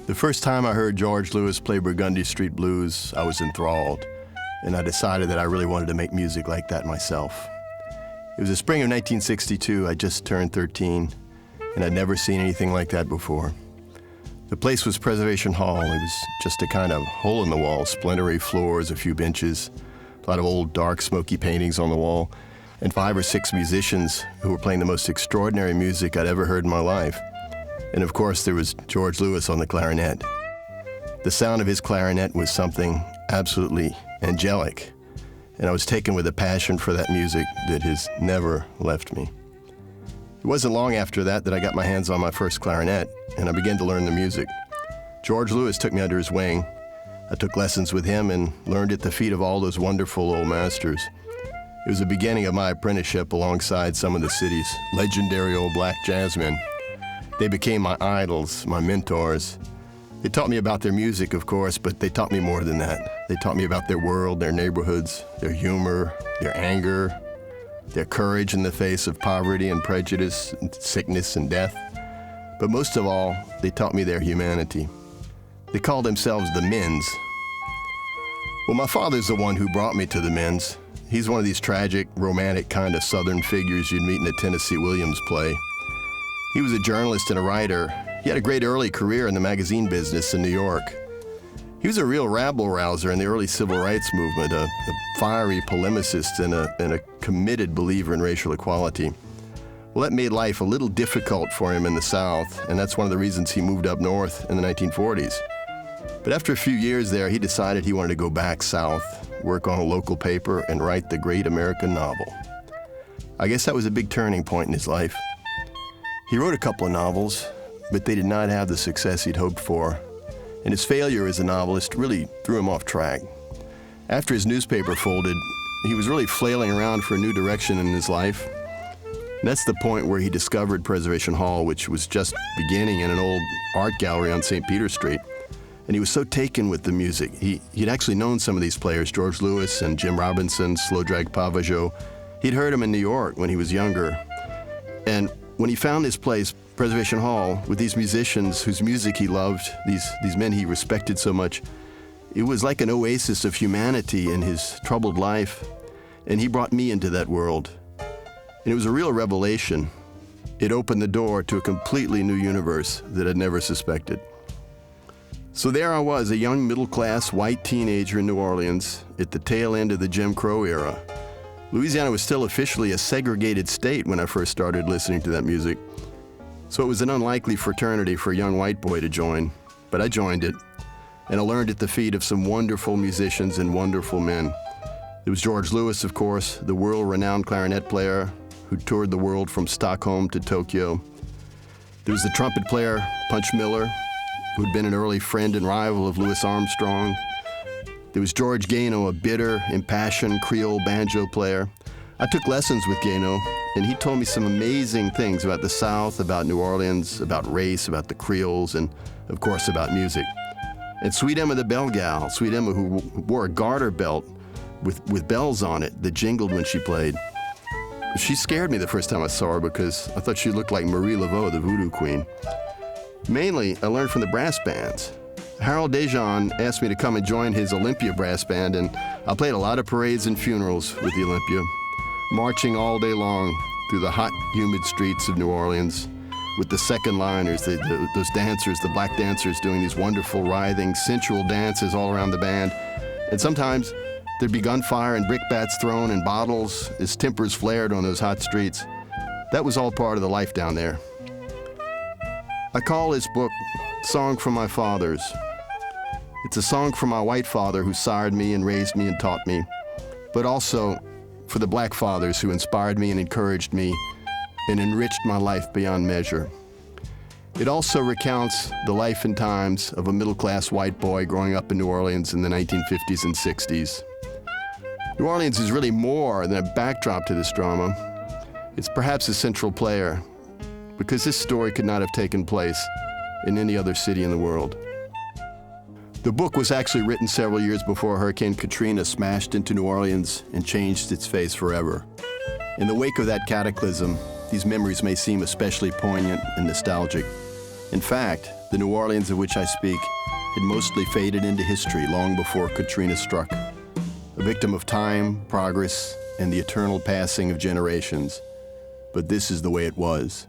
The first time I heard George Lewis play Burgundy Street Blues, I was enthralled, and I decided that I really wanted to make music like that myself. It was the spring of 1962. I just turned 13, and I'd never seen anything like that before. The place was Preservation Hall. It was just a kind of hole-in-the-wall, splintery floors, a few benches, a lot of old, dark, smoky paintings on the wall, and 5 or 6 musicians who were playing the most extraordinary music I'd ever heard in my life. And of course, there was George Lewis on the clarinet. The sound of his clarinet was something absolutely angelic, and I was taken with a passion for that music that has never left me. It wasn't long after that I got my hands on my first clarinet, and I began to learn the music. George Lewis took me under his wing. I took lessons with him and learned at the feet of all those wonderful old masters. It was the beginning of my apprenticeship alongside some of the city's legendary old black jazzmen. They became my idols, my mentors. They taught me about their music, of course, but they taught me more than that. They taught me about their world, their neighborhoods, their humor, their anger, their courage in the face of poverty and prejudice and sickness and death. But most of all, they taught me their humanity. They called themselves the Men's. Well, my father's the one who brought me to the Men's. He's one of these tragic, romantic kind of Southern figures you'd meet in a Tennessee Williams play. He was a journalist and a writer. He had a great early career in the magazine business in New York. He was a real rabble-rouser in the early civil rights movement, a fiery polemicist and a committed believer in racial equality. Well, that made life a little difficult for him in the South, and that's one of the reasons he moved up north in the 1940s. But after a few years there, he decided he wanted to go back south, work on a local paper, and write the great American novel. I guess that was a big turning point in his life. He wrote a couple of novels, but they did not have the success he'd hoped for, and his failure as a novelist really threw him off track. After his newspaper folded, he was really flailing around for a new direction in his life. And that's the point where he discovered Preservation Hall, which was just beginning in an old art gallery on St. Peter Street. And he was so taken with the music. He'd actually known some of these players, George Lewis and Jim Robinson, Slow Drag Pavageau. He'd heard them in New York when he was younger. And when he found this place, Preservation Hall, with these musicians whose music he loved, these men he respected so much, it was like an oasis of humanity in his troubled life, and he brought me into that world. And it was a real revelation. It opened the door to a completely new universe that I'd never suspected. So there I was, a young middle-class white teenager in New Orleans at the tail end of the Jim Crow era. Louisiana was still officially a segregated state when I first started listening to that music. So it was an unlikely fraternity for a young white boy to join, but I joined it, and I learned at the feet of some wonderful musicians and wonderful men. There was George Lewis, of course, the world-renowned clarinet player who toured the world from Stockholm to Tokyo. There was the trumpet player, Punch Miller, who'd been an early friend and rival of Louis Armstrong. There was George Gano, a bitter, impassioned Creole banjo player. I took lessons with Gano, and he told me some amazing things about the South, about New Orleans, about race, about the Creoles, and, of course, about music. And Sweet Emma the Bell Gal, Sweet Emma who wore a garter belt with bells on it that jingled when she played. She scared me the first time I saw her because I thought she looked like Marie Laveau, the voodoo queen. Mainly, I learned from the brass bands. Harold Dejan asked me to come and join his Olympia brass band, and I played a lot of parades and funerals with the Olympia, marching all day long through the hot, humid streets of New Orleans with the second liners, those dancers, the black dancers doing these wonderful, writhing, sensual dances all around the band. And sometimes there'd be gunfire and brickbats thrown and bottles as tempers flared on those hot streets. That was all part of the life down there. I call this book Song from My Fathers. It's a song for my white father who sired me and raised me and taught me, but also for the black fathers who inspired me and encouraged me and enriched my life beyond measure. It also recounts the life and times of a middle-class white boy growing up in New Orleans in the 1950s and 60s. New Orleans is really more than a backdrop to this drama. It's perhaps a central player, because this story could not have taken place in any other city in the world. The book was actually written several years before Hurricane Katrina smashed into New Orleans and changed its face forever. In the wake of that cataclysm, these memories may seem especially poignant and nostalgic. In fact, the New Orleans of which I speak had mostly faded into history long before Katrina struck, a victim of time, progress, and the eternal passing of generations. But this is the way it was.